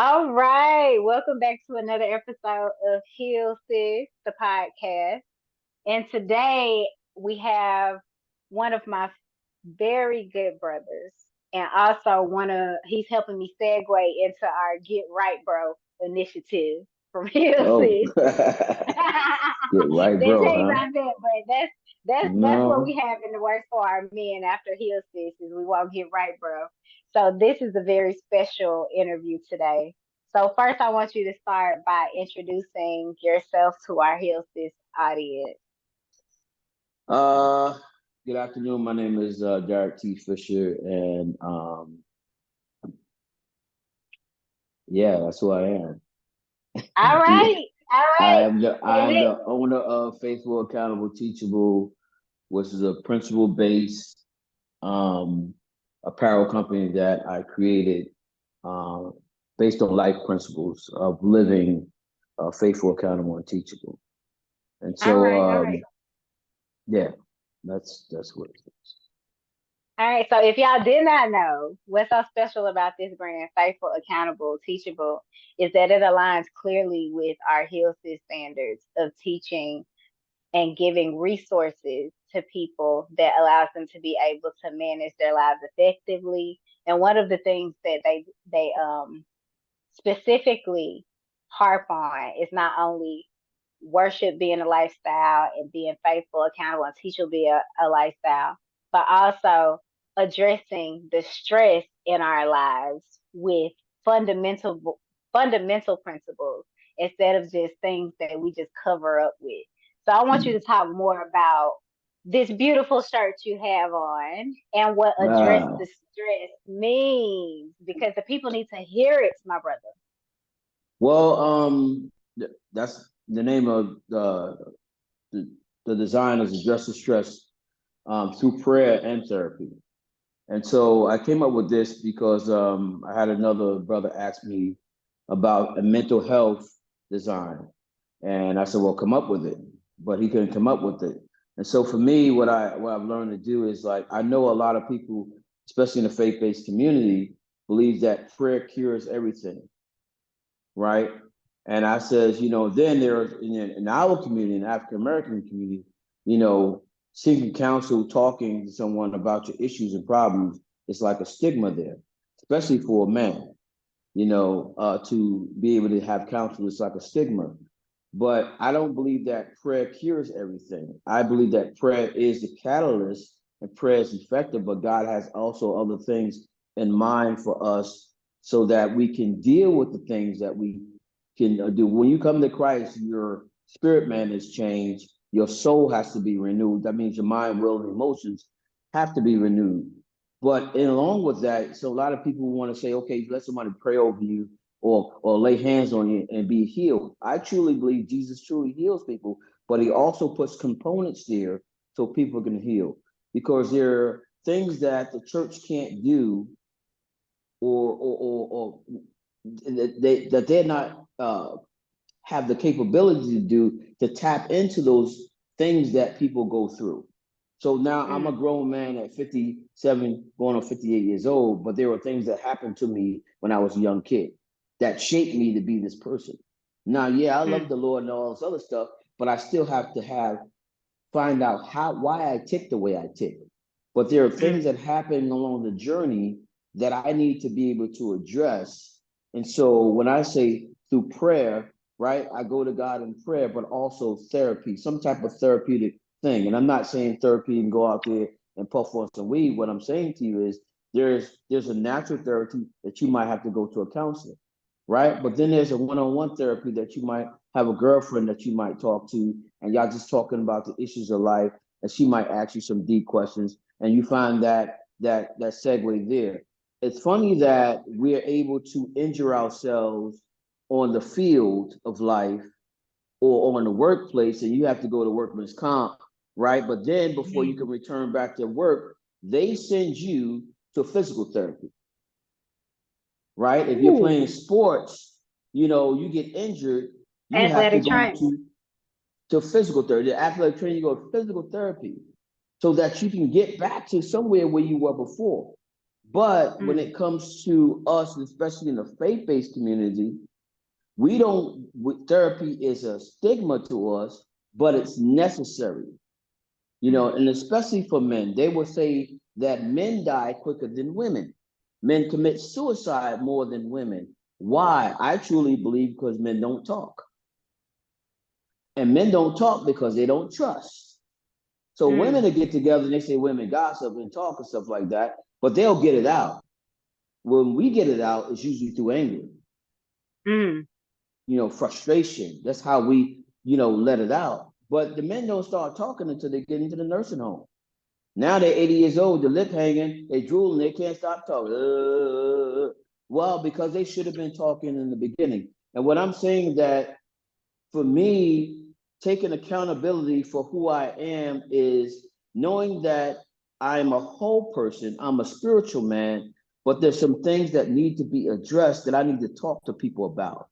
All right. Welcome back to another episode of Heal Sis, the podcast. And today we have one of my very good brothers. And also he's helping me segue into our Get Right Bro initiative from Heal Oh, Sis. get right, Didn't bro, tell you huh? about that, but that's what we No. have in the works for our men after Heal Sis is we won't get right, bro. So this is a very special interview today. So first, I want you to start by introducing yourself to our Heal Sis audience. Uh, Good afternoon. My name is Derek T. Fisher, and yeah, that's who I am. All right, all I right. am the I And am it, the owner of Faithful, Accountable, Teachable, which is a principle-based apparel company that I created um, based on life principles of living faithful, accountable, and teachable. And all so, right, all right. yeah, that's what it is. All right, so if y'all did not know, what's so special about this brand, Faithful, Accountable, Teachable, is that it aligns clearly with our Heal Sis standards of teaching and giving resources to people that allows them to be able to manage their lives effectively. And one of the things that they specifically harp on is not only worship being a lifestyle and being faithful, accountable, and teachable be a lifestyle, but also addressing the stress in our lives with fundamental fundamental principles instead of just things that we just cover up with. So I want you to talk more about this beautiful shirt you have on and what address Ah, the stress means because the people need to hear it, my brother. well, that's the name of the the design is address the stress through prayer and therapy. And so I came up with this because I had another brother ask me about a mental health design, and I said, "Well, come up with it," but he couldn't come up with it. And so for me, what I've learned to do is like I know a lot of people, especially in the faith based community, believe that prayer cures everything, right? And I says, then there in our community, in the African American community, you know, seeking counsel, talking to someone about your issues and problems, it's like a stigma there, especially for a man. To be able to have counsel is like a stigma. But I don't believe that prayer cures everything. I believe that prayer is the catalyst and prayer is effective, but God has also other things in mind for us so that we can deal with the things that we can do. When you come to Christ, your spirit man is changed, your soul has to be renewed. That means your mind, will, and emotions have to be renewed. But in along with that, so a lot of people want to say, okay, let somebody pray over you or lay hands on you and be healed. I truly believe Jesus truly heals people, but he also puts components there so people can heal because there are things that the church can't do or that they're not have the capability to do to tap into those things that people go through. So now I'm a Mm, grown man at 57, going on 58 years old, but there were things that happened to me when I was a young kid that shaped me to be this person. Now, yeah, I love mm, the Lord and all this other stuff, but I still have to find out why I tick the way I tick. But there are things mm. that happen along the journey that I need to be able to address. And so when I say through prayer, right, I go to God in prayer, but also therapy, some type of therapeutic thing. And I'm not saying therapy and go out there and puff on some weed. What I'm saying to you is there's a natural therapy that you might have to go to a counselor, right? But then there's a one-on-one therapy that you might have a girlfriend that you might talk to, and y'all just talking about the issues of life, and she might ask you some deep questions, and you find that segue there. It's funny that we're able to injure ourselves on the field of life or on the workplace, and you have to go to workman's comp, right? But then before you can Mm. return back to work, they send you to physical therapy, right? If you're playing Ooh, sports, you get injured, you have to athletic go training. to physical therapy. The athletic training, you go to physical therapy so that you can get back to somewhere where you were before. But when Mm. it comes to us, especially in the faith-based community, we don't, therapy is a stigma to us, but it's necessary. You know, Mm. and especially for men, they will say that men die quicker than women. Men commit suicide more than women. Why? I truly believe because men don't talk. And men don't talk because they don't trust. So women Mm. that get together and they say women gossip and talk and stuff like that, but they'll get it out. When we get it out, it's usually through anger, Mm. you know, frustration. That's how we, you know, let it out. But the men don't start talking until they get into the nursing home. Now they're 80 years old, the lip hanging, they drooling, they can't stop talking. Well, because they should have been talking in the beginning. And what I'm saying that for me, taking accountability for who I am is knowing that I'm a whole person, I'm a spiritual man, but there's some things that need to be addressed that I need to talk to people about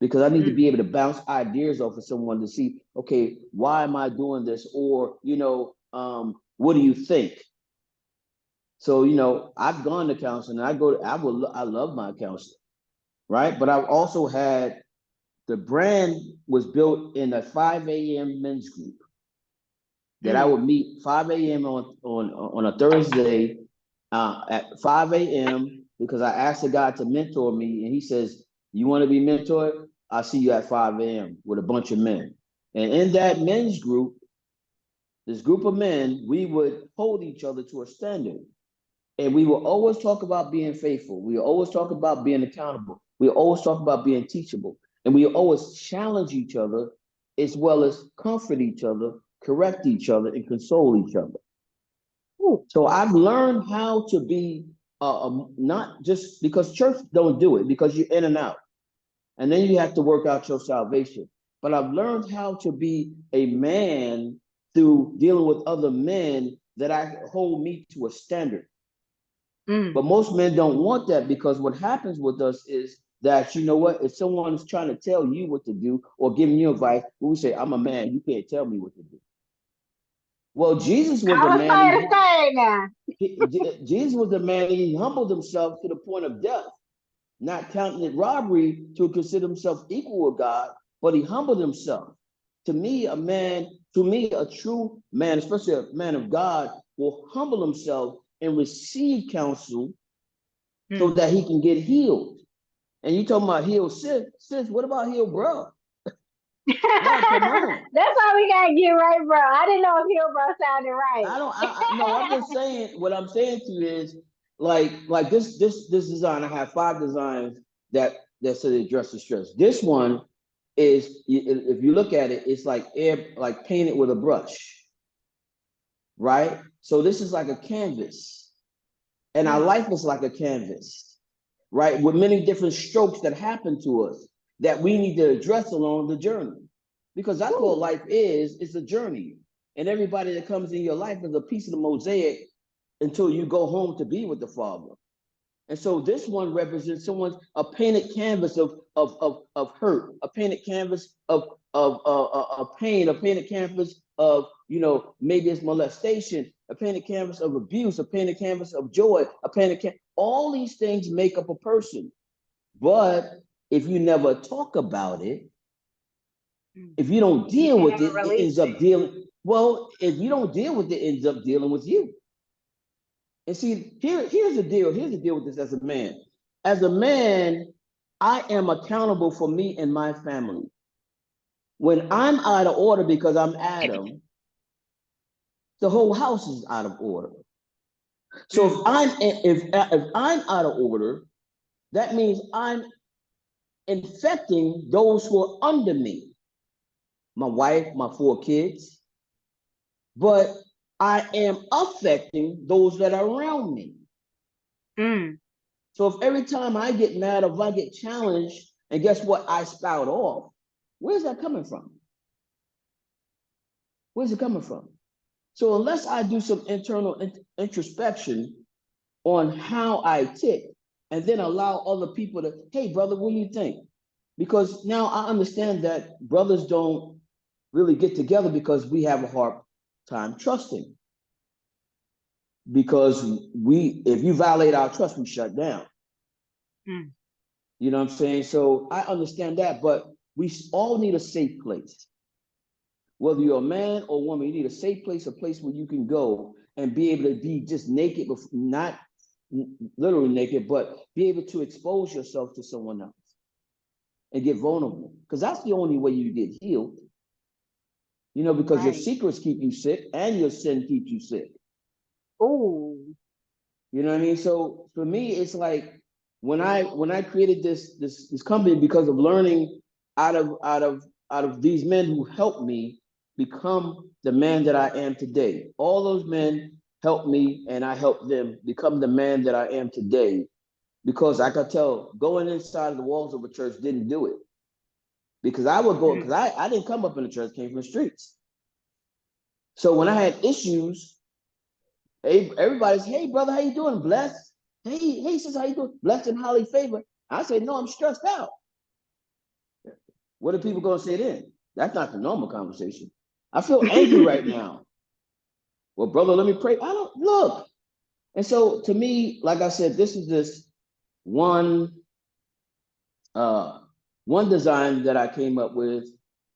because I need to be Mm. able to bounce ideas off of someone to see, okay, why am I doing this? Or, you know, what do you think? So, you know, I've gone to counseling. I love my counselor, right? But I've also had the brand was built in a 5 a.m. men's group that I Mm. would meet 5 a.m. on a Thursday at 5 a.m. because I asked the guy to mentor me, and he says, "You want to be mentored? I'll see you at 5 a.m. with a bunch of men." And in that men's group, this group of men, we would hold each other to a standard. And we will always talk about being faithful. We will always talk about being accountable. We will always talk about being teachable. And we will always challenge each other as well as comfort each other, correct each other, and console each other. Ooh. So I've learned how to be not just because church don't do it because you're in and out. And then you have to work out your salvation. But I've learned how to be a man through dealing with other men that I hold me to a standard. Mm. But most men don't want that because what happens with us is that, you know what, if someone's trying to tell you what to do or giving you advice, we say, I'm a man, you can't tell me what to do. Well, Jesus was a I was man, trying to say it now. Jesus was a man, and he humbled himself to the point of death, not counting it robbery to consider himself equal with God, but he humbled himself. To me, a true man, especially a man of God, will humble himself and receive counsel so Mm. that he can get healed. And you talking about healed sis, what about healed bro? No, come on. That's why we gotta get right, bro. I didn't know if Hill bro sounded right. I don't no, I'm just saying what I'm saying to you is like this design, I have 5 designs that say address the stress. This one is if you look at it, it's like air like painted with a brush, right? So this is like a canvas, and our Mm. life is like a canvas, right? With many different strokes that happen to us that we need to address along the journey. Because that's what Ooh. life is, it's a journey. And everybody that comes in your life is a piece of the mosaic until you go home to be with the Father. And so this one represents someone's a painted canvas of hurt, a painted canvas of pain, a painted canvas of, you know, maybe it's molestation, a painted canvas of abuse, a painted canvas of joy, a painted canvas. All these things make up a person. But if you never talk about it, Mm. if you don't You deal can with never it, it release ends up it. dealing. Well, if you don't deal with it, it ends up dealing with you. And see, here's the deal. Here's the deal with this as a man. As a man, I am accountable for me and my family. When I'm out of order because I'm Adam, the whole house is out of order. So Mm. if I'm out of order, that means I'm infecting those who are under me, my wife, my 4 kids, but I am affecting those that are around me. Mm. So if every time I get mad, or if I get challenged, and guess what, I spout off, where's that coming from? Where's it coming from? So unless I do some internal introspection on how I tick, and then allow other people to, hey, brother, what do you think? Because now I understand that brothers don't really get together because we have a hard time trusting. because if you violate our trust, we shut down. Mm. You know what I'm saying? So I understand that, but we all need a safe place. Whether you're a man or woman, you need a safe place, a place where you can go and be able to be just naked, but not literally naked, but be able to expose yourself to someone else and get vulnerable. Because that's the only way you get healed. Because your Right. secrets keep you sick and your sin keeps you sick. Ooh. You know what I mean? So for me, it's like when I created this company because of learning out of these men who helped me become the man that I am today. All those men helped me and I helped them become the man that I am today. Because I could tell going inside of the walls of a church didn't do it. Because I would go, because Mm. I didn't come up in the church, came from the streets. So when I had issues, everybody's, hey brother, how you doing? Blessed. Hey sister, how you doing? Blessed and highly favored. I say, no, I'm stressed out. What are people gonna say then? That's not the normal conversation. I feel angry right now. Well, brother, let me pray. I don't look. And so to me, like I said, this is this one uh one design that I came up with.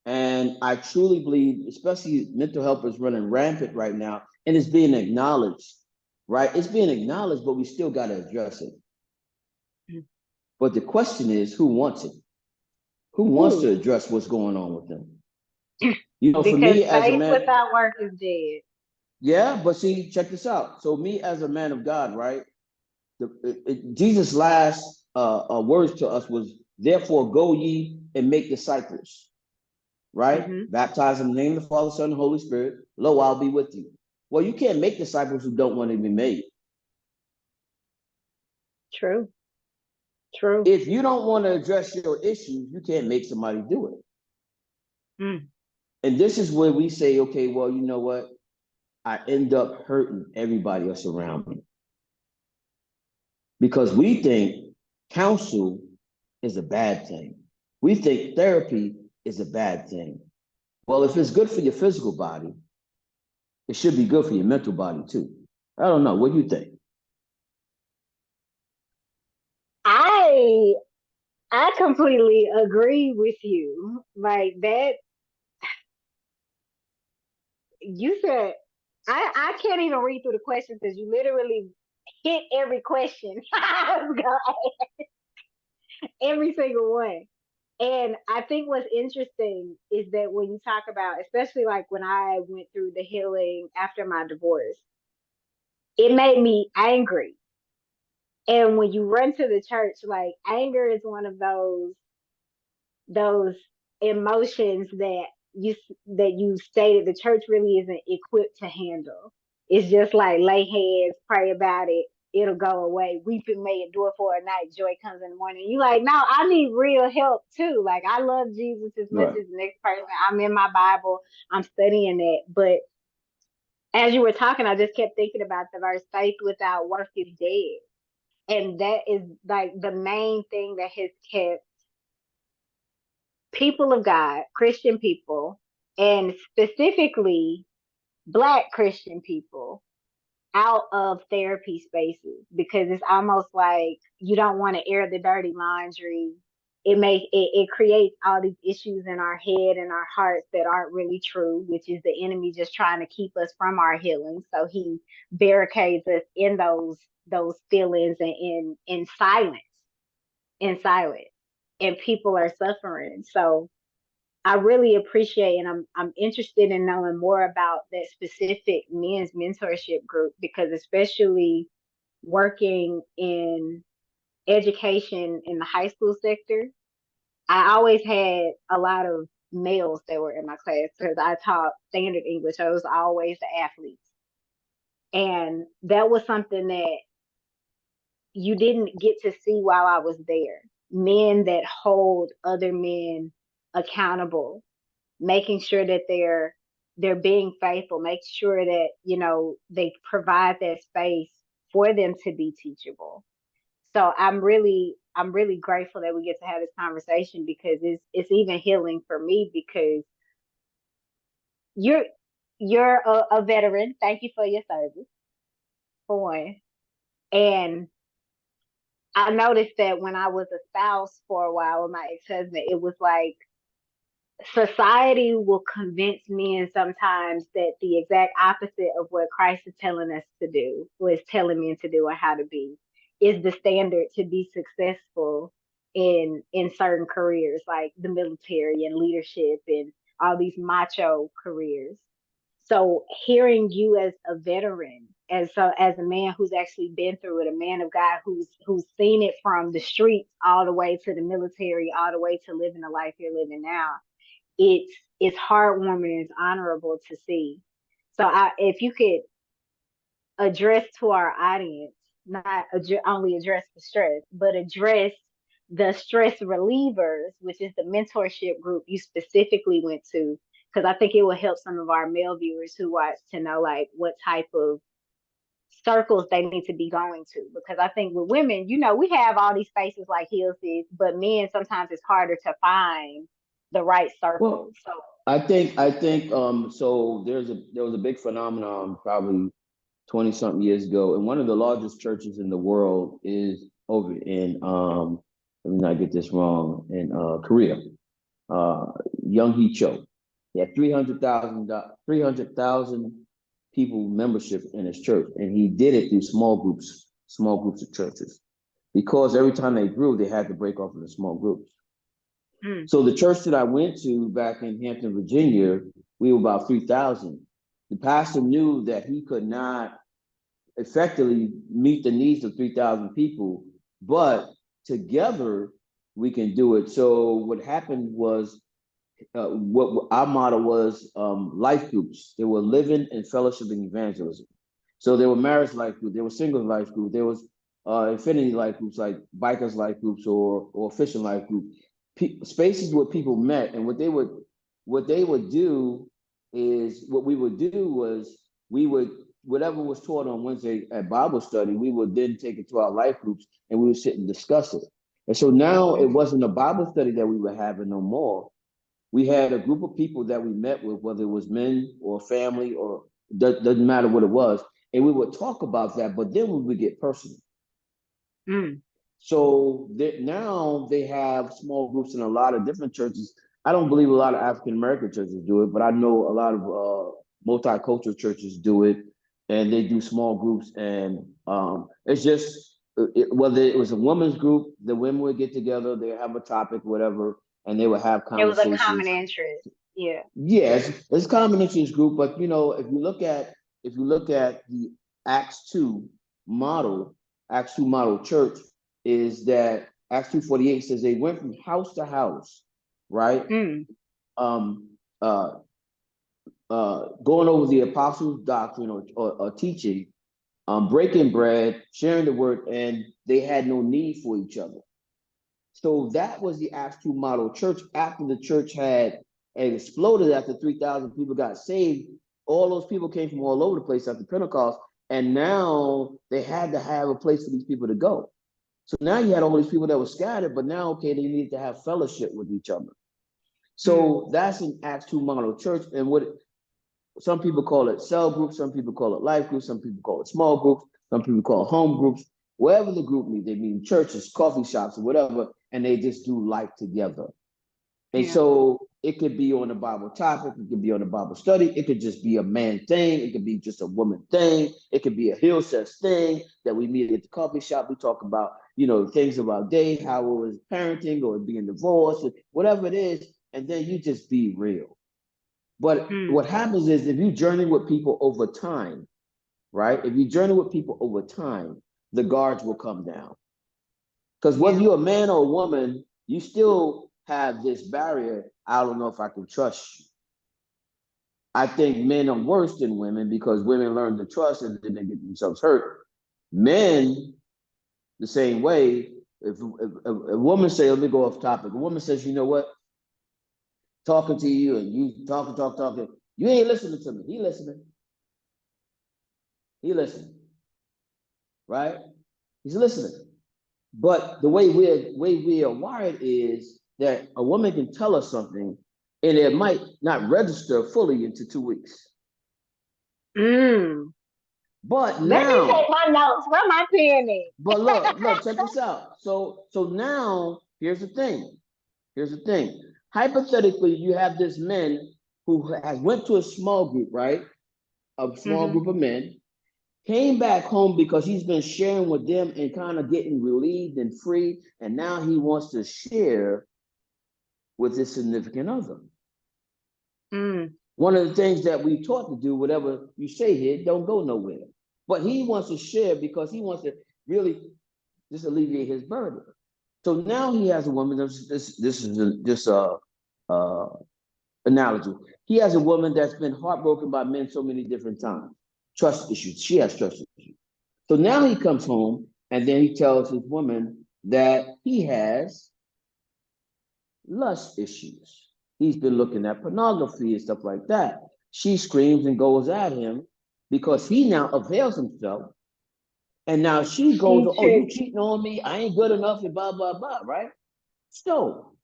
And I truly believe, especially mental health is running rampant right now, and it's being acknowledged, right? It's being acknowledged, but we still got to address it. But the question is, who wants it? Who wants to Ooh. address what's going on with them? For Because me as a faith man, without work is dead. yeah, but see, check this out. So me as a man of God, right? Jesus' last words to us was, therefore go ye and make disciples, right? Mm-hmm. Baptize in the name of the Father, Son, and Holy Spirit. Lo, I'll be with you. Well, you can't make disciples who don't want to be made. True. True. If you don't want to address your issues, you can't make somebody do it. Mm. And this is where we say, okay, well, you know what? I end up hurting everybody else around me because we think counsel is a bad thing. We think therapy is a bad thing. Well, if it's good for your physical body, it should be good for your mental body too. I don't know. What do you think? I I completely agree with you. Like that, you said, I can't even read through the questions because you literally hit every question. Every single one. And I think what's interesting is that when you talk about, especially like when I went through the healing after my divorce, it made me angry. And when you run to the church, like anger is one of those emotions that you stated the church really isn't equipped to handle. It's just like lay hands, pray about it, it'll go away. Weeping may endure for a night, joy comes in the morning. You like, no, I need real help too. Like I love Jesus as much Right. as the next person. I'm in my Bible, I'm studying it. But as you were talking, I just kept thinking about the verse, faith without work is dead. And that is like the main thing that has kept people of God, Christian people, and specifically Black Christian people out of therapy spaces because it's almost like you don't want to air the dirty laundry. It creates all these issues in our head and our hearts that aren't really true, which is the enemy just trying to keep us from our healing. So he barricades us in those feelings and in silence, in silence, and people are suffering. So I really appreciate and I'm interested in knowing more about that specific men's mentorship group because especially working in education in the high school sector, I always had a lot of males that were in my class because I taught standard English. So it was always the athletes. And that was something that you didn't get to see while I was there. Men that hold other men accountable, making sure that they're being faithful, make sure that they provide that space for them to be teachable. So I'm really grateful that we get to have this conversation because it's even healing for me because you're you're a veteran. Thank you for your service. for. And I noticed that when I was a spouse for a while with my ex-husband, it was like society will convince men sometimes that the exact opposite of what Christ is telling us to do, or is telling men to do, or how to be, is the standard to be successful in certain careers like the military and leadership and all these macho careers. So hearing you as a veteran, as a man who's actually been through it, a man of God who's seen it from the streets all the way to the military, all the way to living the life you're living now, it's heartwarming and it's honorable to see. So if you could address to our audience, not only address the stress, but address the stress relievers, which is the mentorship group you specifically went to, because I think it will help some of our male viewers who watch to know like what type of circles they need to be going to. Because I think with women, we have all these spaces like Hills, but men sometimes it's harder to find the right circle. Well, So I think so there was a big phenomenon probably 20 something years ago, and one of the largest churches in the world is over in let me not get this wrong, in Korea. uh Young Hee Cho. He had 300,000 people membership in his church, and he did it through small groups of churches, because every time they grew, they had to break off into small groups. mm, So the church that I went to back in Hampton, Virginia, we were about 3,000. The pastor knew that he could not effectively meet the needs of 3,000 people, but together we can do it. So what happened was, what our motto was, life groups. They were living and fellowship and evangelism. So there were marriage life groups, there were singles life groups, there was infinity life groups like bikers life groups or fishing life groups. Spaces where people met, and what they would do is, what we would do was, we would, whatever was taught on Wednesday at Bible study, we would then take it to our life groups and we would sit and discuss it. And so now it mm, wasn't a Bible study that we were having no more. We had a group of people that we met with, whether it was men or family, or doesn't matter what it was, and we would talk about that. But then we would get personal. mm. So now they have small groups in a lot of different churches. I don't believe a lot of African American churches do it, but I know a lot of multicultural churches do it, and they do small groups. And it's just, whether it was a women's group, the women would get together, they have a topic, whatever, and they would have It was a common conversations. interest. Yeah. Yes, it's a common interest group, but if you look at the Acts 2 model, Acts 2 model church, is that Acts 2:48 says they went from house to house, right? Mm. Um uh Going over the apostles' doctrine, or teaching, breaking bread, sharing the word, and they had no need for each other. So that was the Acts 2 model church. After the church had exploded, after 3,000 people got saved, all those people came from all over the place after Pentecost. And now they had to have a place for these people to go. So now you had all these people that were scattered, but now, okay, they needed to have fellowship with each other. Mm. So that's an Acts 2 model church. And what some people call it cell groups, some people call it life groups, some people call it small groups, some people call it home groups. Wherever the group meet, they meet in churches, coffee shops, or whatever, and they just do life together. And Yeah. so it could be on a Bible topic, it could be on a Bible study, it could just be a man thing, it could be just a woman thing, it could be a hill sets thing that we meet at the coffee shop. We talk about, things of our day, how it was parenting or being divorced, or whatever it is, and then you just be real. But Mm. what happens is, if you journey with people over time, right? If you journey with people over time, the guards will come down. Because whether Yeah. you're a man or a woman, you still have this barrier. I don't know if I can trust you. I think men are worse than women, because women learn to trust and then they get themselves hurt. Men, the same way. If a woman say, let me go off topic. A woman says, you know what, talking to you, and you talking, you ain't listening to me. He listening. He listening, right? He's listening. But the way we are wired is that a woman can tell us something, and it might not register fully into 2 weeks. Mm. But Let me take now, my notes. Where my pen but at? look, check this out. So now here's the thing. Here's the thing. Hypothetically, you have this man who has went to a small group, right? A small Hmm. group of men, came back home because he's been sharing with them and kind of getting relieved and free, and now he wants to share with his significant other. Mm. One of the things that we taught to do, whatever you say here, don't go nowhere. But he wants to share because he wants to really just alleviate his burden. So now he has a woman. This is this uh analogy. He has a woman that's been heartbroken by men so many different times. Trust issues. She has trust issues. So now he comes home and then he tells his woman that he has lust issues. He's been looking at pornography and stuff like that. She screams and goes at him because he now avails himself. And now she goes, She oh, you tricked. cheating on me? I ain't good enough and blah, blah, blah, right? So,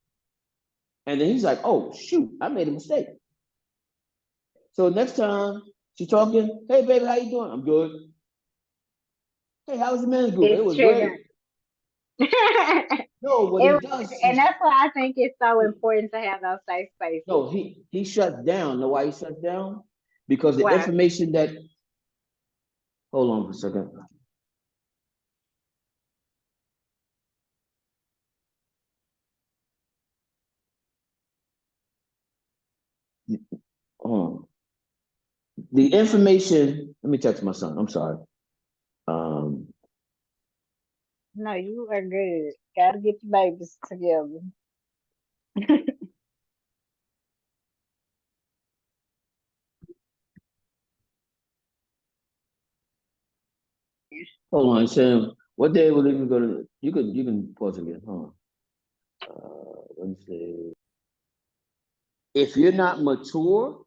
and then he's like, oh, shoot, I made a mistake. So next time she's talking, hey, baby, how you doing? I'm good. Hey, how was the men's group? It It's was great. triggered. No, what he It, does, and that's why I think it's so important to have those safe spaces. no, he shuts down. Know why he shuts down? Because the Why? information that, hold on for a second. Um, the information, let me text my son. I'm sorry. Um, No, you are good. Gotta get the babies together. hold on, Sam. What day will you go to? You can pause again. Hold on. Let me see. If you're not mature,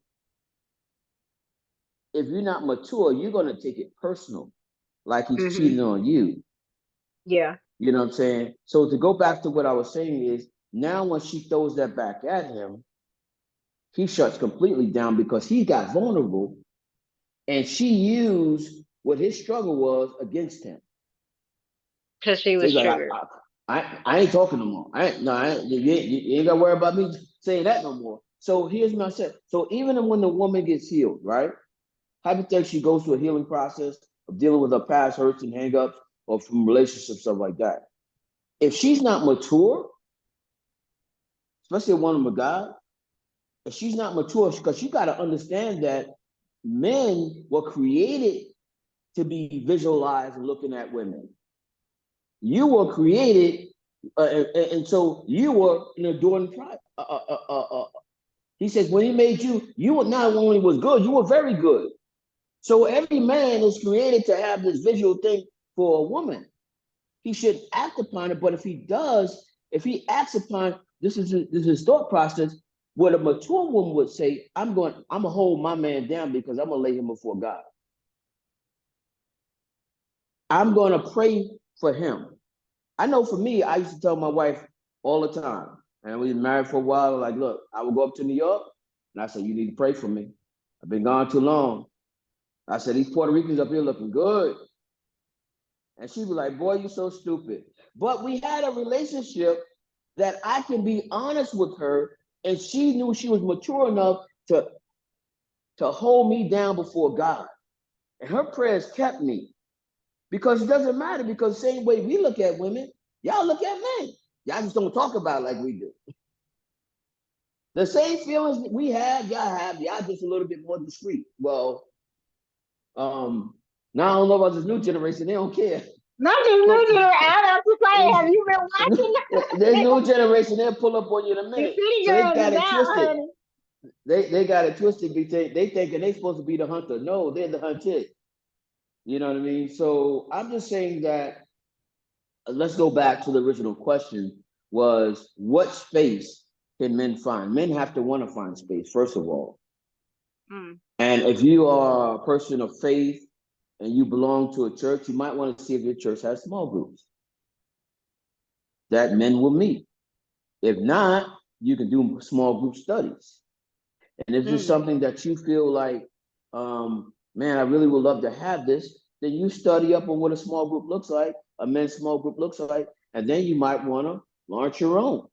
you're gonna take it personal, like he's Hmm. cheating on you. Yeah. You know what I'm saying? So to go back to what I was saying is now when she throws that back at him, he shuts completely down because he got vulnerable and she used what his struggle was against him. Because she So was he's like, triggered. I ain't talking no more. You ain't got to worry about me saying that no more. So here's my set. So even when the woman gets healed, right? Hypothetically, she goes through a healing process of dealing with her past hurts and hangups or from relationships, stuff like that. If she's not mature, especially a woman of God, if she's not mature, because you got to understand that men were created to be visualized and looking at women. You were created, and so you were, doing. He says when he made you, you were not only was good, you were very good. So every man is created to have this visual thing for a woman. He should act upon it, but if he does, if he acts upon this is thought process. What a mature woman would say, I'm gonna hold my man down because I'm gonna lay him before God. I'm gonna pray for him. I know for me, I used to tell my wife all the time, and we been married for a while. Like, look, I would go up to New York, and I said, you need to pray for me. I've been gone too long. I said, these Puerto Ricans up here looking good. And she'd be like, boy, you so stupid. But we had a relationship that I can be honest with her, and she knew she was mature enough to hold me down before God. And her prayers kept me because it doesn't matter because the same way we look at women, y'all look at men. Y'all just don't talk about it like we do. The same feelings we have, y'all have, y'all just a little bit more discreet. Well, now I don't know about this new generation, they don't care. Not just So looking around. I'm just saying, have you been watching? there's no generation, they'll pull up on you in a The minute. city So they girls got is it out, twisted. honey. They got it twisted because they thinking they supposed to be the hunter. No, they're the hunted. You know what I mean? So I'm just saying that let's go back to the original question was what space can men find? Men have to want to find space, first of all. Mm. And if you are a person of faith and you belong to a church, you might want to see if your church has small groups that men will meet. If not, you can do small group studies. And if it's Mm. something that you feel like man, I really would love to have this. Then you study up on what a small group looks like, a men's small group looks like, and then you might want to launch your own.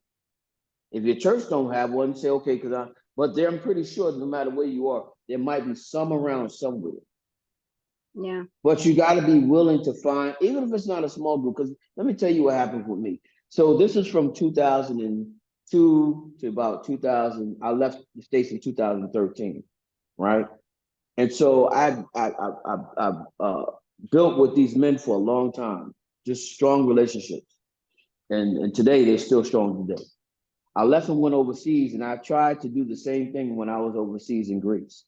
If your church don't have one, say, okay, but I'm pretty sure no matter where you are, there might be some around somewhere. Yeah. But you got to be willing to find, even if it's not a small group, because let me tell you what happened with me. So this is from 2002 to about 2000. I left the States in 2013, right? And so I built with these men for a long time, just strong relationships. And today they're still strong today. I left and went overseas, and I tried to do the same thing when I was overseas in Greece.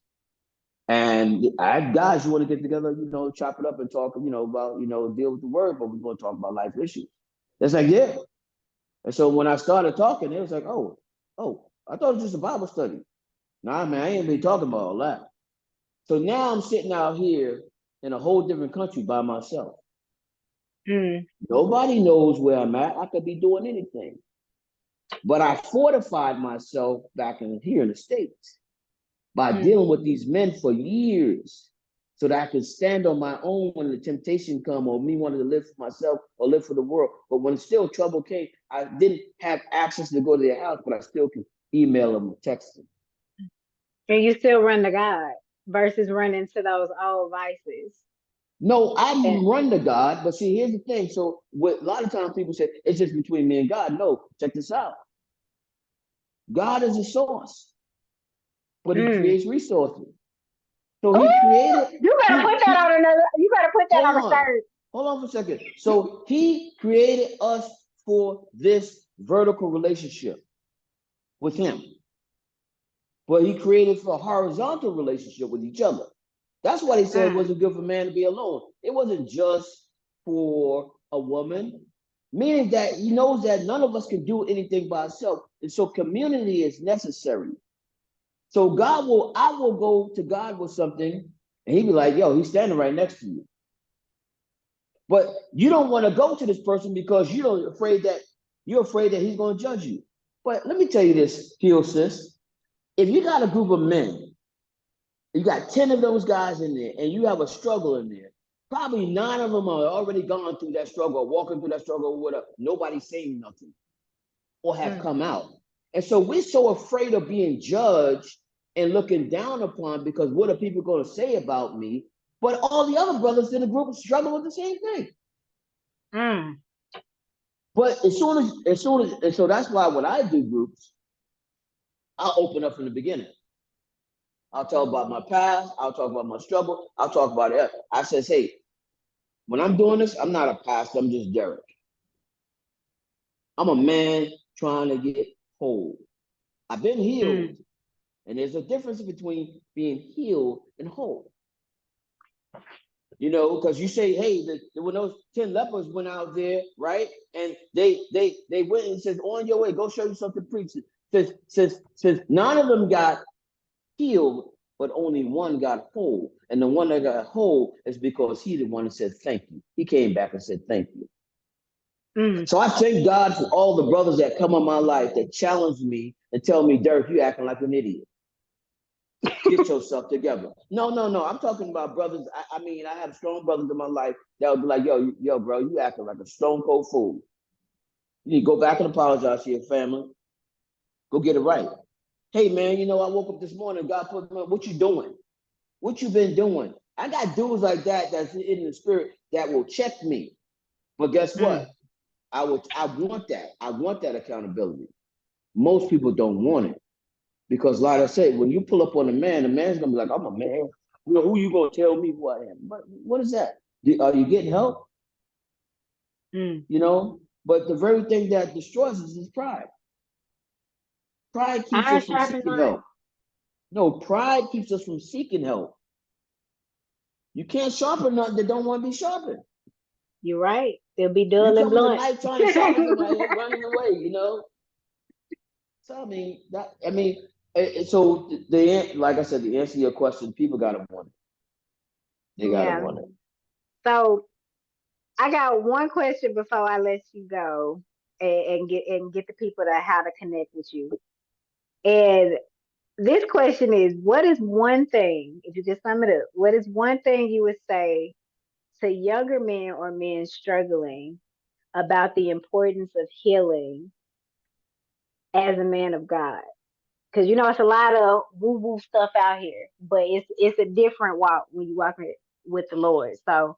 And I had guys who want to get together, chop it up and talk, about, deal with the word, but we're going to talk about life issues. It's like, yeah. And so when I started talking, it was like, oh, I thought it was just a Bible study. Nah, man, I ain't really talking about all that. So now I'm sitting out here in a whole different country by myself. Mm. Nobody knows where I'm at. I could be doing anything. But I fortified myself back here in the States by dealing with these men for years so that I could stand on my own when the temptation come or me wanting to live for myself or live for the world. But when still trouble came, I didn't have access to go to their house, but I still could email them or text them. And you still run to God versus running to those old vices. No, I And run to God, but see, here's the thing. So a lot of times people say it's just between me and God. No, check this out. God is a source, but he mm. creates resources. So Ooh, he created, you better put that on another. You better put that hold on a on, shirt. hold on for a second. So he created us for this vertical relationship with him, but he created for a horizontal relationship with each other. That's why he said it Mm. wasn't good for man to be alone. It wasn't just for a woman, meaning that he knows that none of us can do anything by ourselves. And so community is necessary. So I will go to God with something, and he'd be like, yo, he's standing right next to you. But you don't want to go to this person because you're afraid that he's going to judge you. But let me tell you this, heel sis. If you got a group of men, you got 10 of those guys in there, and you have a struggle in there, probably 9 of them are already gone through that struggle, walking through that struggle, or whatever. Nobody's saying nothing or have Mm. come out. And so we're so afraid of being judged and looking down upon because what are people going to say about me? But all the other brothers in the group struggle with the same thing. Mm. But and so that's why when I do groups, I'll open up from the beginning. I'll talk about my past. I'll talk about my struggle. I'll talk about it. I says, hey, when I'm doing this, I'm not a pastor. I'm just Derek. I'm a man trying to get whole. I've been healed. Mm. And there's a difference between being healed and whole. Because you say, hey, when those 10 lepers went out there, right? And they went and says, on your way, go show yourself to preach. Since none of them got healed, but only one got whole. And the one that got whole is because he the one that said thank you. He came back and said thank you. Mm. So I thank God for all the brothers that come in my life that challenge me and tell me, Dirk, you acting like an idiot. Get yourself together. No. I'm talking about brothers. I mean, I have strong brothers in my life that would be like, yo, bro, you acting like a stone cold fool. You need to go back and apologize to your family. Go get it right. Hey, man, I woke up this morning. God put me on. What you doing? What you been doing? I got dudes like that's in the spirit that will check me. But guess what? Mm. I want that. I want that accountability. Most people don't want it. Because like I said, when you pull up on a man, the man's gonna be like, I'm a man. Who you gonna tell me who I am? But what is that? Are you getting help? Mm. But the very thing that destroys us is pride. Pride keeps Iron us from sharpens seeking iron. help. No, pride keeps us from seeking help. You can't sharpen nothing that don't want to be sharpened. You're right. They'll be You dull and come with a blunt. knife trying to sharpen somebody, running away. So so like I said, the answer to your question, people gotta want it. They gotta Yeah. want it. So I got one question before I let you go and get the people to how to connect with you. And This question is, what is one thing, if you could sum it up, what is one thing you would say to younger men or men struggling about the importance of healing as a man of God? Because it's a lot of woo woo stuff out here, but it's a different walk when you walk with the Lord. So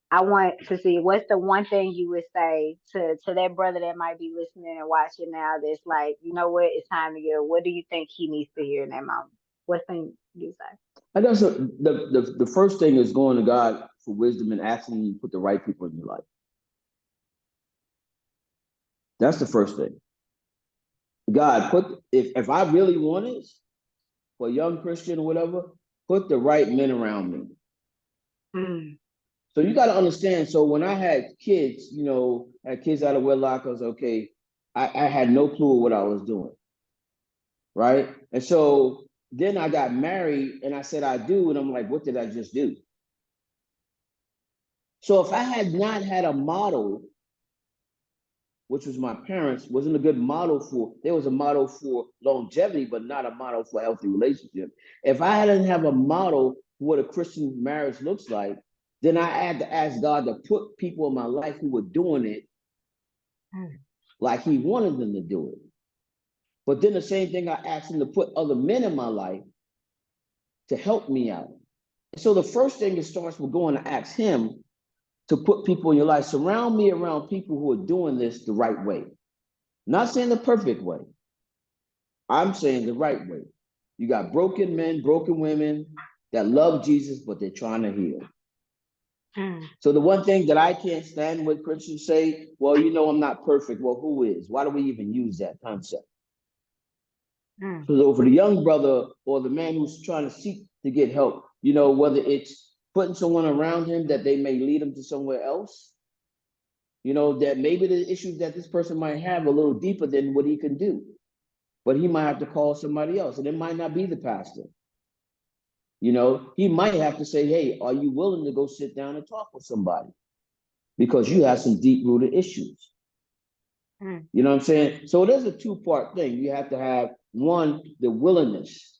I want to see, what's the one thing you would say to that brother that might be listening and watching now, that's like, you know what, it's time to go. What do you think he needs to hear in that moment? What thing do you say? I guess the first thing is going to God for wisdom and asking Him to put the right people in your life. That's the first thing. God, if I really want it for a young Christian or whatever, put the right men around me. Mm. So you got to understand. So when I had kids, had kids out of wedlock, I was okay. I had no clue what I was doing, right? And so then I got married, and I said I do, and I'm like, what did I just do? So if I had not had a model, which was my parents, wasn't a good model for, there was a model for longevity, but not a model for a healthy relationship. If I didn't have a model for what a Christian marriage looks like, then I had to ask God to put people in my life who were doing it like He wanted them to do it. But then the same thing, I asked Him to put other men in my life to help me out. So the first thing, it starts with going to ask Him to put people in your life. Surround me around people who are doing this the right way. Not saying the perfect way. I'm saying the right way. You got broken men, broken women that love Jesus, but they're trying to heal. So the one thing that I can't stand when Christians say, well, I'm not perfect. Well, who is? Why do we even use that concept? So for the young brother or the man who's trying to seek to get help, whether it's putting someone around him that they may lead him to somewhere else, that maybe the issues that this person might have are a little deeper than what he can do. But he might have to call somebody else, and it might not be the pastor. He might have to say, hey, are you willing to go sit down and talk with somebody? Because you have some deep-rooted issues. You know what I'm saying? So there's a two-part thing. You have to have, one, the willingness,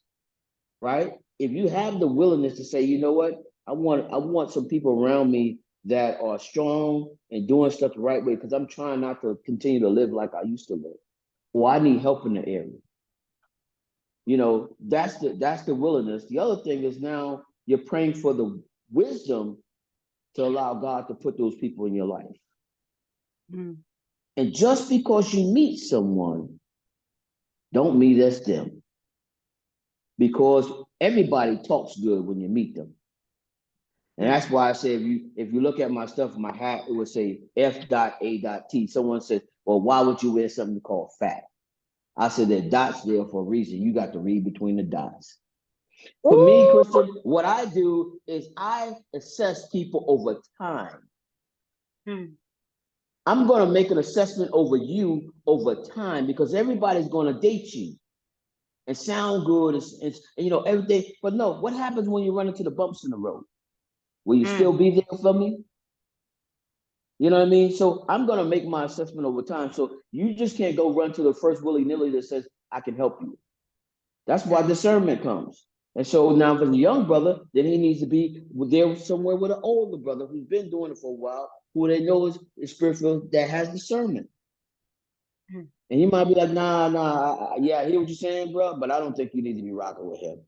right? If you have the willingness to say, you know what, I want some people around me that are strong and doing stuff the right way, because I'm trying not to continue to live like I used to live, or I need help in the area. That's the willingness. The other thing is, now you're praying for the wisdom to allow God to put those people in your life. And just because you meet someone, don't mean that's them. Because everybody talks good when you meet them. And that's why I say, if you look at my stuff, my hat, it would say F.A.T. Someone says, well, why would you wear something called F.A.T? I said, there are dots there for a reason. You got to read between the dots. For me, Christian, what I do is I assess people over time. I'm going to make an assessment over you over time, because everybody's going to date you and sound good and everything. But no, what happens when you run into the bumps in the road? Will you still be there for me? You know what I mean? So I'm going to make my assessment over time. So you just can't go run to the first willy-nilly that says, I can help you. That's why discernment comes. And so now for the young brother, then he needs to be there somewhere with an older brother who's been doing it for a while, who they know is spiritual, that has discernment. And he might be like, nah, yeah, I hear what you're saying, bro, but I don't think you need to be rocking with him,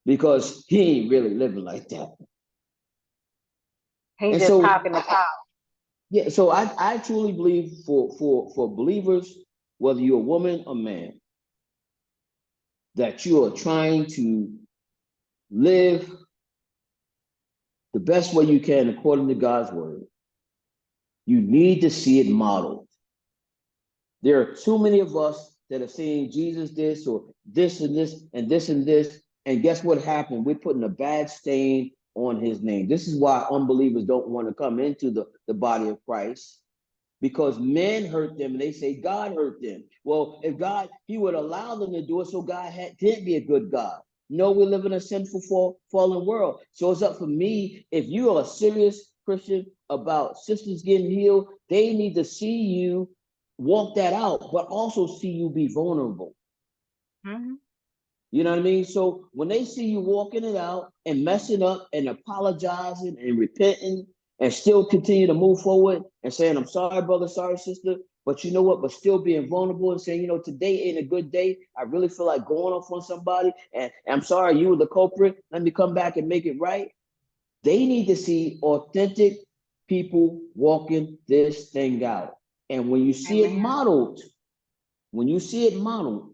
because he ain't really living like that. He's just talking the talk. Yeah, so I truly believe for believers, whether you're a woman or man, that you are trying to live the best way you can according to God's word. You need to see it modeled. There are too many of us that are saying Jesus this or this and this and this and this. And guess what happened? We're putting a bad stain on his name. This is why unbelievers don't want to come into the body of Christ, because men hurt them and they say God hurt them. Well, if God, he would allow them to do it, so God can't be a good God. No, we live in a sinful, fallen world. So it's up for me. If you are a serious Christian about sisters getting healed, they need to see you walk that out, but also see you be vulnerable. You know what I mean? So when they see you walking it out and messing up and apologizing and repenting and still continue to move forward and saying, I'm sorry, brother, sorry, sister, but you know what? But still being vulnerable and saying, you know, today ain't a good day. I really feel like going off on somebody. And I'm sorry, you were the culprit. Let me come back and make it right. They need to see authentic people walking this thing out. And when you see it Amen. modeled, when you see it modeled,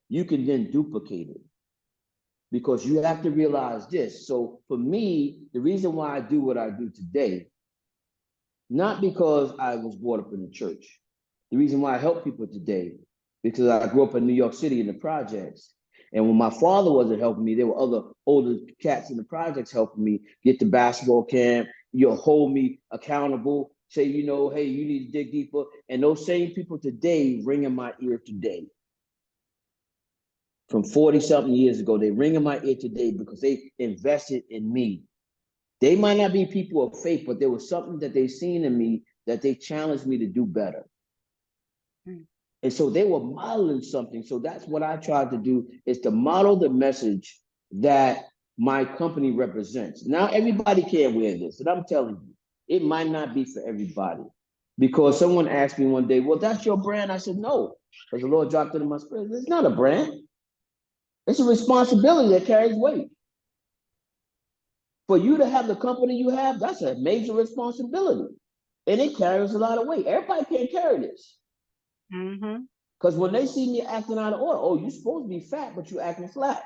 you can then duplicate it because you have to realize this. So for me, the reason why I do what I do today, not because I was brought up in the church, the reason why I help people today, because I grew up in New York City in the projects. And when my father wasn't helping me, there were other older cats in the projects helping me get to basketball camp, you'll hold me accountable, say, you know, hey, you need to dig deeper. And those same people today ring in my ear today. From 40 something years ago, they ring in my ear today because they invested in me. They might not be people of faith, but there was something that they seen in me that they challenged me to do better. Mm. And so they were modeling something. So that's what I tried to do, is to model the message that my company represents. Now everybody can't wear this, and I'm telling you, it might not be for everybody. Because someone asked me one day, well, that's your brand. I said, no, because the Lord dropped it in my spirit. It's not a brand. It's a responsibility that carries weight. For you to have the company you have, that's a major responsibility. And it carries a lot of weight. Everybody can't carry this. Mm-hmm. Because when they see me acting out of order, oh, you're supposed to be fat, but you're acting flat.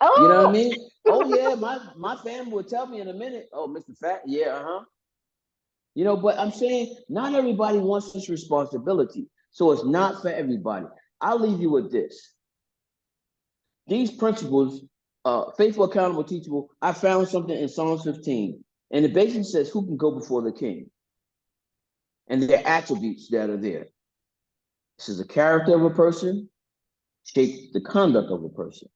You know what I Oh, mean? Oh, yeah, my family will tell me in a minute, oh, Mr. Fat, yeah, uh-huh. You know, but I'm saying not everybody wants this responsibility. So it's not for everybody. I'll leave you with this. These principles, faithful, accountable, teachable, I found something in Psalms 15, and it basically says who can go before the king and the attributes that are there. This is the character of a person, shapes the conduct of a person,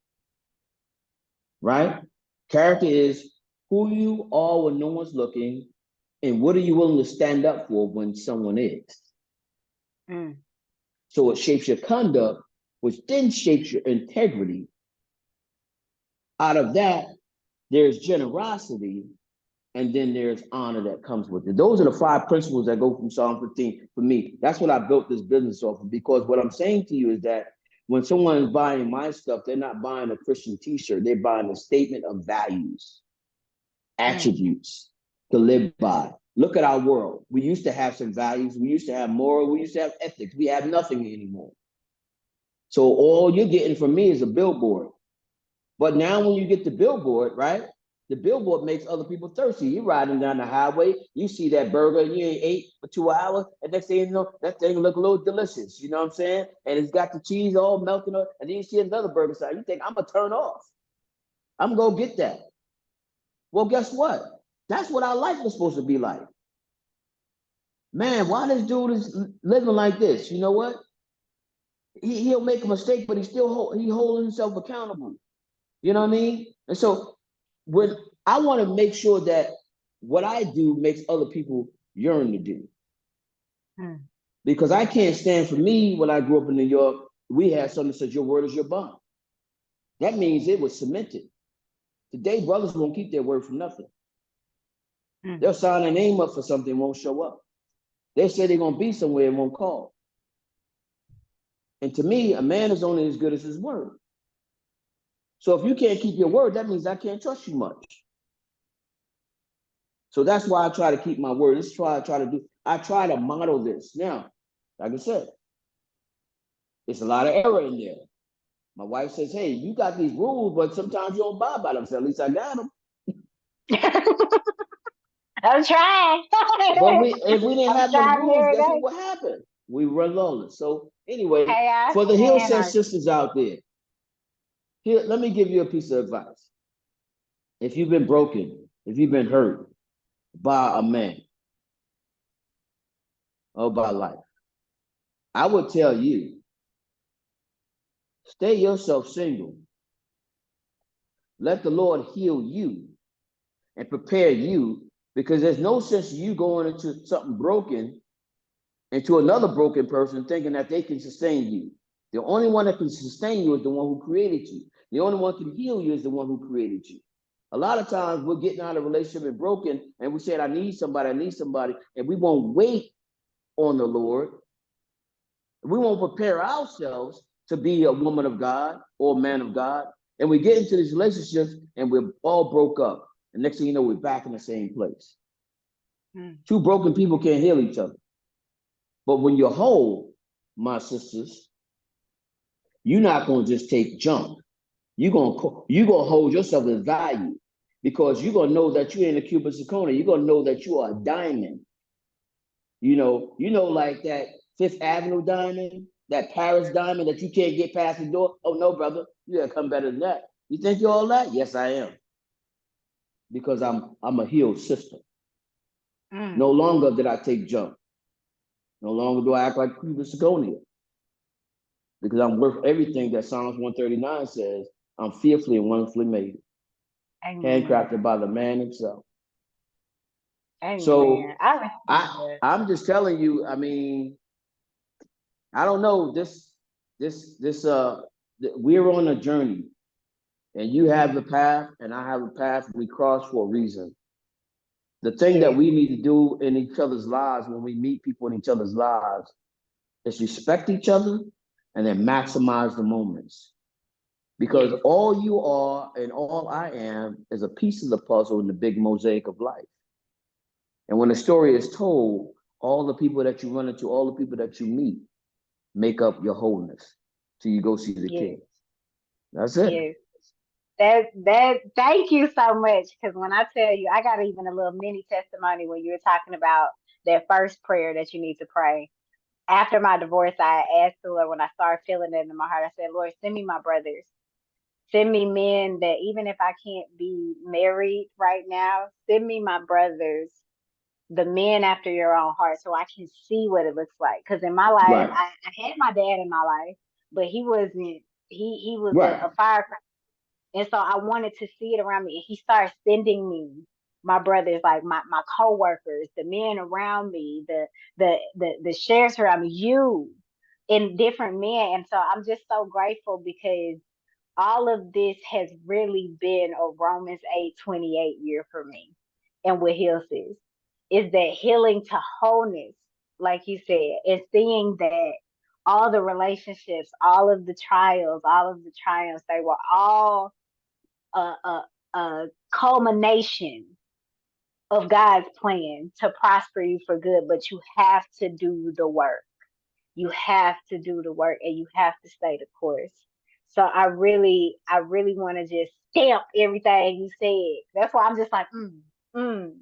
right? Character is who you are when no one's looking, and what are you willing to stand up for when someone is. mm. So it shapes your conduct, which then shapes your integrity. Out of that, there's generosity, and then there's honor that comes with it. Those are the 5 principles that go from Psalm 15 for me. That's what I built this business off of, because what I'm saying to you is that when someone is buying my stuff, they're not buying a Christian t-shirt. They're buying a statement of values, Mm. attributes to live by. Look at our world. We used to have some values. We used to have moral. We used to have ethics. We have nothing anymore. So all you're getting from me is a billboard. But now when you get the billboard, right? The billboard makes other people thirsty. You're riding down the highway, you see that burger, you ain't ate for 2 hours, and next thing you know, that thing look a little delicious. You know what I'm saying? And it's got the cheese all melting up, and then you see another burger side. You think, I'm gonna turn off. I'm gonna go get that. Well, guess what? That's what our life is supposed to be like. Man, why this dude is living like this? You know what? He'll make a mistake, but he holding himself accountable. You know what I mean? And so when I want to make sure that what I do makes other people yearn to do. Mm. Because I can't stand, for me, when I grew up in New York, we had something that says your word is your bond. That means it was cemented. Today, brothers won't keep their word for nothing. Mm. They'll sign their name up for something, won't show up. They say they're going to be somewhere and won't call. And to me, a man is only as good as his word. So if you can't keep your word, that means I can't trust you much. So that's why I try to keep my word. This is why I try to do. I try to model this. Now, like I said, there's a lot of error in there. My wife says, hey, you got these rules, but sometimes you don't abide by them. So at least I got them. I'm trying. But if we didn't I'm have them striving rules, every guess what day. would happen? We run lawless. So anyway, Hey, I for the heel stand set on it. sisters out there, here, let me give you a piece of advice. If you've been broken, if you've been hurt by a man or by life, I would tell you, stay yourself single. Let the Lord heal you and prepare you, because there's no sense you going into something broken, into another broken person thinking that they can sustain you. The only one that can sustain you is the one who created you. The only one who can heal you is the one who created you. A lot of times we're getting out of a relationship and broken, and we said, I need somebody, and we won't wait on the Lord. We won't prepare ourselves to be a woman of God or a man of God. And we get into these relationships and we're all broke up. And next thing you know, we're back in the same place. Two broken people can't heal each other. But when you're whole, my sisters, you're not going to just take junk. You're going to hold yourself with value, because you're going to know that you ain't a Cuban zirconia. You're going to know that you are a diamond. Like that Fifth Avenue diamond, that Paris diamond that you can't get past the door. Oh no, brother, you gotta come better than that. You think you're all that? Yes, I am. Because I'm a healed sister. No longer did I take junk. No longer do I act like Cuban zirconia. Because I'm worth everything that Psalms 139 says. I'm fearfully and wonderfully made. Amen. Handcrafted by the man himself. Amen. So I'm just telling you, I mean, I don't know, we're on a journey, and you have the path and I have a path. We cross for a reason. The thing that we need to do in each other's lives when we meet people in each other's lives is respect each other and then maximize the moments. Because all you are and all I am is a piece of the puzzle in the big mosaic of life. And when the story is told, all the people that you run into, all the people that you meet, make up your wholeness till you go see the king. That's it. Yes. Thank you so much. Because when I tell you, I got even a little mini testimony when you were talking about that first prayer that you need to pray. After my divorce, I asked the Lord, when I started feeling it in my heart, I said, Lord, send me my brothers. Send me men that even if I can't be married right now, send me my brothers, the men after your own heart, so I can see what it looks like. Because in my life, I had my dad in my life, but he wasn't, he was a firecracker. And so I wanted to see it around me. And he started sending me my brothers, like my coworkers, the men around me, the sheriffs around me, you, and different men. And so I'm just so grateful, because all of this has really been a Romans 8:28 year for me. And what Hill says is that healing to wholeness, like you said, and seeing that all the relationships, all of the trials, all of the triumphs, they were all a culmination of God's plan to prosper you for good, but you have to do the work. You have to do the work, and you have to stay the course. So I really want to just stamp everything you said. That's why I'm just like, Well,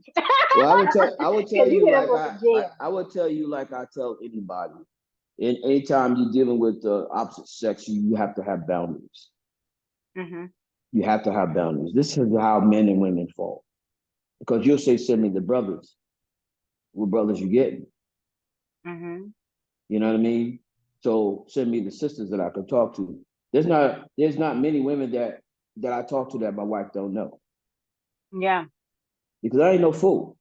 I would tell Because you you hit us like with the gem. I would tell you like I tell anybody. Anytime you're dealing with the opposite sex, you have to have boundaries. You have to have boundaries. This is how men and women fall. Because you'll say, send me the brothers. What brothers you getting? You know what I mean? So send me the sisters that I can talk to. There's not many women that I talk to that my wife don't know. Yeah. Because I ain't no fool.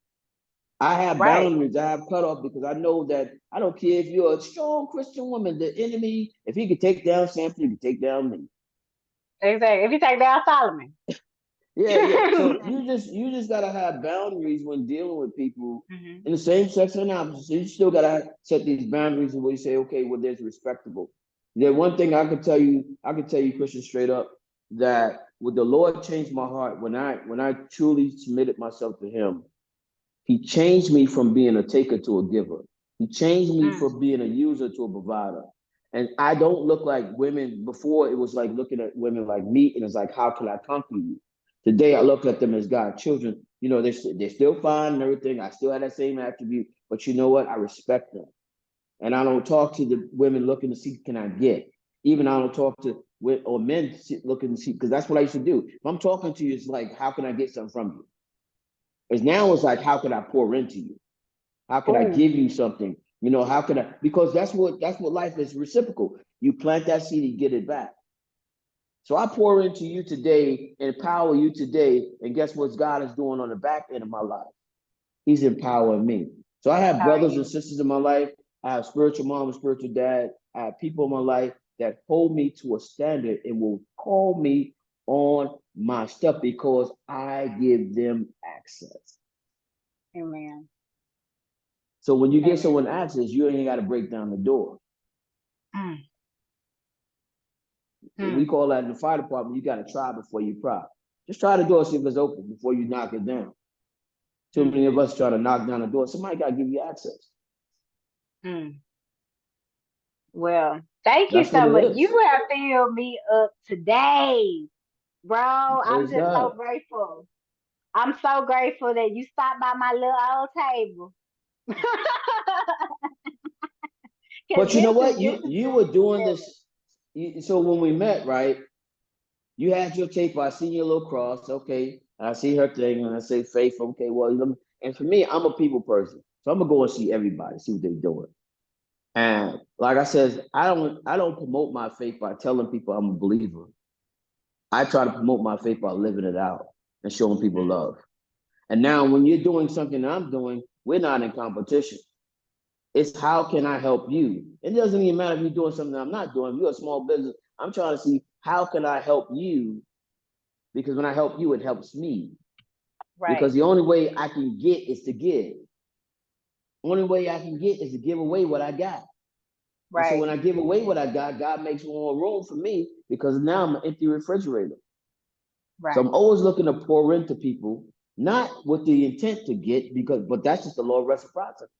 I have Right. boundaries. I have cutoff, because I know that I don't care if you're a strong Christian woman. The enemy, if he could take down Samson, he could take down me. Exactly. If you take down Solomon. Yeah. So you just gotta have boundaries when dealing with people in the same sex and opposite. So you still gotta set these boundaries where you say, okay, well, there's respectable. The one thing I can tell you, Christian, straight up, that with the Lord changed my heart when I truly submitted myself to Him. He changed me from being a taker to a giver. He changed me from being a user to a provider. And I don't look like women. Before, it was like looking at women like meat, and it's like, how can I conquer you? Today, I look at them as God's children. You know, they're still fine and everything. I still have that same attribute. But you know what? I respect them. And I don't talk to the women looking to see, can I get? Even I don't talk to or men looking to see, because that's what I used to do. If I'm talking to you, it's like, how can I get something from you? Because now it's like, how can I pour into you? How can I give you something? You know, how can I? Because that's what life is, reciprocal. You plant that seed, you get it back. So I pour into you today, empower you today, and guess what God is doing on the back end of my life? He's empowering me. So I have brothers and sisters in my life. I have spiritual mom and spiritual dad. I have people in my life that hold me to a standard and will call me on my stuff because I give them access. Amen. So when you give Amen. someone access, you ain't got to break down the door. Mm, We mm, call that in the fire department, you got to try before you pry. Just try the door, see if it's open before you knock it down. Too mm, many of us try to knock down the door. Somebody got to give you access. mm. Well, thank you That's what so it much. You is. have filled me up today, bro. I'm Praise just so God. grateful. I'm so grateful that you stopped by my little old table. Cause But you know this is what? this You is you were really doing fulfilling. this. So when we met, right? You had your tape. I see your little cross. Okay, I see her thing, and I say faith. Okay, well, and for me, I'm a people person, so I'm gonna go and see everybody, see what they're doing. And like I said, I don't promote my faith by telling people I'm a believer. I try to promote my faith by living it out and showing people Mm, love. And now, when you're doing something that I'm doing, we're not in competition. It's how can I help you? It doesn't even matter if you're doing something I'm not doing. If you're a small business, I'm trying to see how can I help you, because when I help you, it helps me. right, Because the only way I can get is to give. Only way I can get is to give away what I got. And so right, when I give away what I got, God makes more room for me because now I'm an empty refrigerator. So I'm right. always looking to pour into people, not with the intent to get, but that's just the law of reciprocity.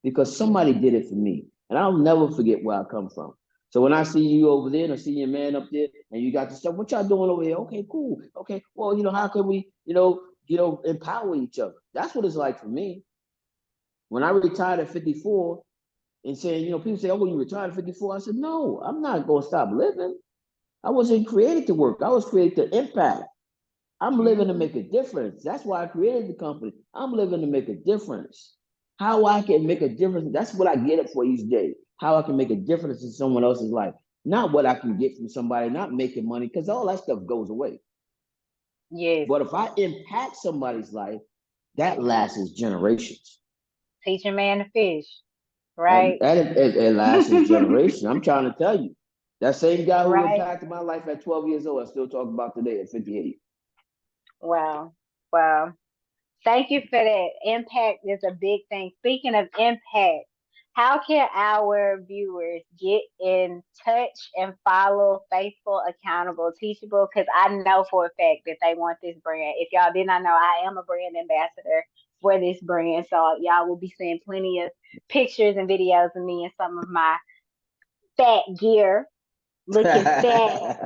Because Hmm. somebody did it for me. And I'll never forget where I come from. So when I see you over there and I see your man up there and you got the stuff, what y'all doing over here? Okay, cool. Okay, well, how can we, empower each other? That's what it's like for me. When I retired at 54 and saying, people say, oh, when you retired at 54, I said, no, I'm not going to stop living. I wasn't created to work. I was created to impact. I'm living to Hmm. make a difference. That's why I created the company. I'm living to make a difference. How I can make a difference, that's what I get it for each day. How I can make a difference in someone else's life. Not what I can get from somebody, not making money, because all that stuff goes away. Yes. But if I impact somebody's life, that lasts generations. Teach a man to fish. And, Right. and it lasts generations. I'm trying to tell you. That same guy who Right. impacted my life at 12 years old, I still talk about today at 58. Wow. Wow. Thank you for that. Impact is a big thing. Speaking of impact, how can our viewers get in touch and follow Faithful, Accountable, Teachable? Because I know for a fact that they want this brand. If y'all did not know, I am a brand ambassador for this brand. So y'all will be seeing plenty of pictures and videos of me and some of my fat gear looking fat.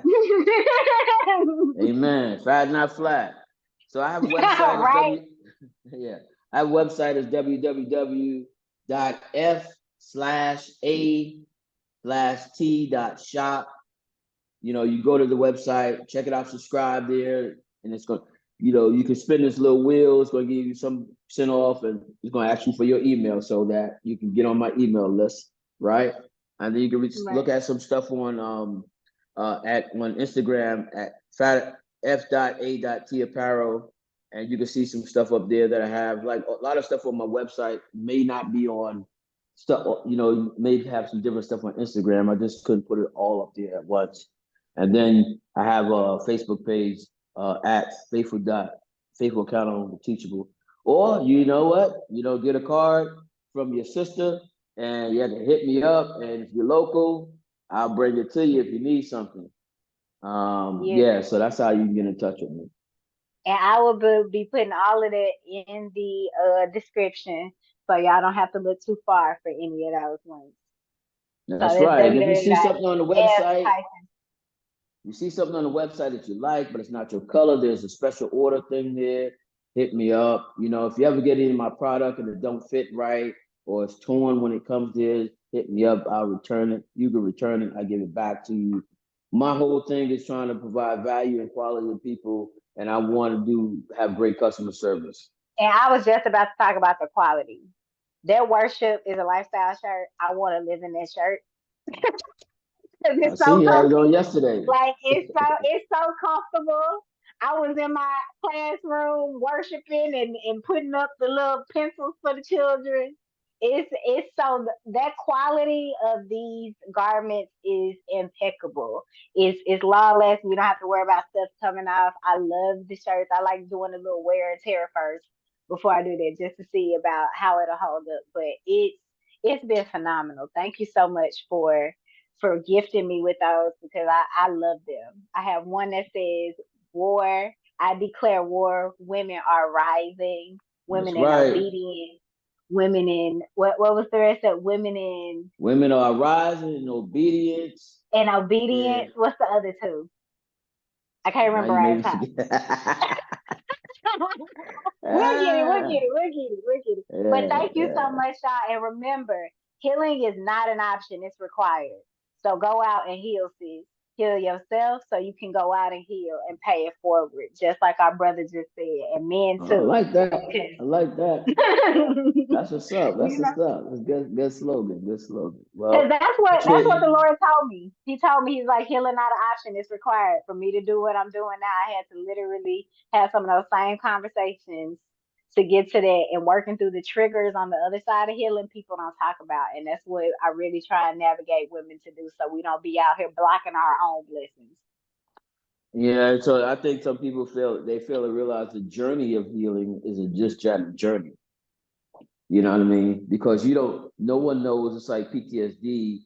Amen. Fat not flat. So I have a website is Right? yeah. I have a website is www.f/a/t.shop. You go to the website, check it out, subscribe there, and it's going. You can spin this little wheel. It's going to give you some percent off, and it's going to ask you for your email so that you can get on my email list, right? And then you can look Right. at some stuff on Instagram at F.A.T Apparel, and you can see some stuff up there that I have. Like a lot of stuff on my website may not be on stuff. May have some different stuff on Instagram. I just couldn't put it all up there at once. And then I have a Facebook page at faithful accountable teachable. Or you know what? Get a card from your sister and you have to hit me up. And if you're local, I'll bring it to you if you need something. Yes. Yeah, so that's how you can get in touch with me. And I will be putting all of that in the description so y'all don't have to look too far for any of those links. So That's that's right. And if you see something on the www.f website, hyphen. you see something on the website that you like, but it's not your color, there's a special order thing there. Hit me up. If you ever get into my product and it don't fit right or it's torn when it comes there, hit me up. I'll return it. You can return it. I give it back to you. My whole thing is trying to provide value and quality to people, and I want to have great customer service. And I was just about to talk about the quality. Their worship is a lifestyle shirt. I want to live in that shirt because I it's see so you had it on comfy. yesterday. Like it's so comfortable. I was in my classroom worshiping and putting up the little pencils for the children. it's so that quality of these garments is impeccable. It's lawless. We don't have to worry about stuff coming off. I love the shirts. I like doing a little wear and tear first before I do that, just to see about how it'll hold up. But it's been phenomenal. Thank you so much for gifting me with those, because I love them. I have one that says war. I declare war. Women are rising. That's Women in right. obedience. Women in what was the rest of women in Women are rising in obedience. And obedience? What's the other two? I can't now remember you right made off me top. forget. We'll get it. We'll Ah, get it. We'll get it. We'll get it. But yeah, thank you so yeah. much, y'all. And remember, healing is not an option, it's required. So go out and heal, sis. Heal yourself so you can go out and heal and pay it forward, just like our brother just said, and men I too. like that. Because I like that. That's what's up. That's you know, what's up. That's good. Good slogan. Good slogan. because Well, that's what the Trey, Lord told me. He told me, he's like, healing not an option, it's required. For me to do what I'm doing now, I had to literally have some of those same conversations to get to that, and working through the triggers on the other side of healing people don't talk about. And that's what I really try and navigate women to do, so we don't be out here blocking our own blessings. yeah. So I think some people fail to realize the journey of healing is a just journey. You know what I mean? Because you don't. No one knows. It's like PTSD.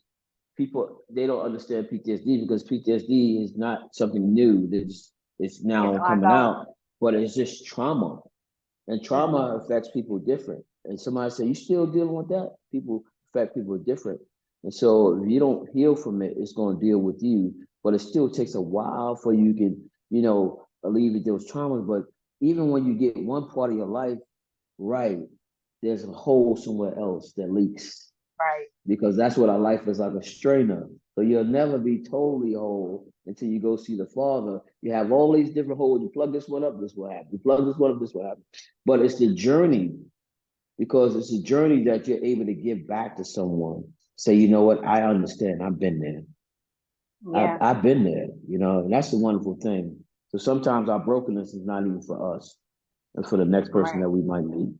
People they don't understand PTSD because PTSD is not something new. It's It's now coming ongoing. out, but it's just trauma. And trauma Hmm. affects people different. And somebody say, you still dealing with that? People affect people different. And so if you don't heal from it, it's going to deal with you. But it still takes a while for you can, alleviate those traumas. But even when you get one part of your life right, there's a hole somewhere else that leaks Right. because that's what our life is like a strainer. So you'll never be totally whole until you go see the Father. You have all these different holes. You plug this one up, this will happen. You plug this one up, this will happen. But it's the journey because it's a journey that you're able to give back to someone. Say, you know what? I understand. I've been there. I've, Yeah. I've been there, and that's the wonderful thing. So sometimes our brokenness is not even for us, and for the next person Right. that we might meet.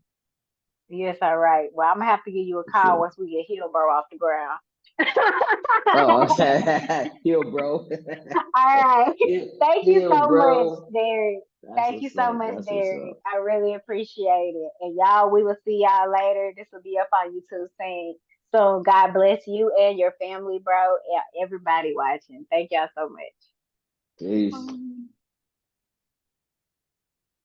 Yes, all right. Well, I'm gonna have to give you a For call sure. once we get Hillbro off the ground. Oh, heal, bro. All right. heal, Thank you heal, so much, bro. Derek. That's Thank you what's so up. much, That's what's Derek. up. I really appreciate it. And y'all, we will see y'all later. This will be up on YouTube soon. So God bless you and your family, bro, and everybody watching. Thank y'all so much. Peace.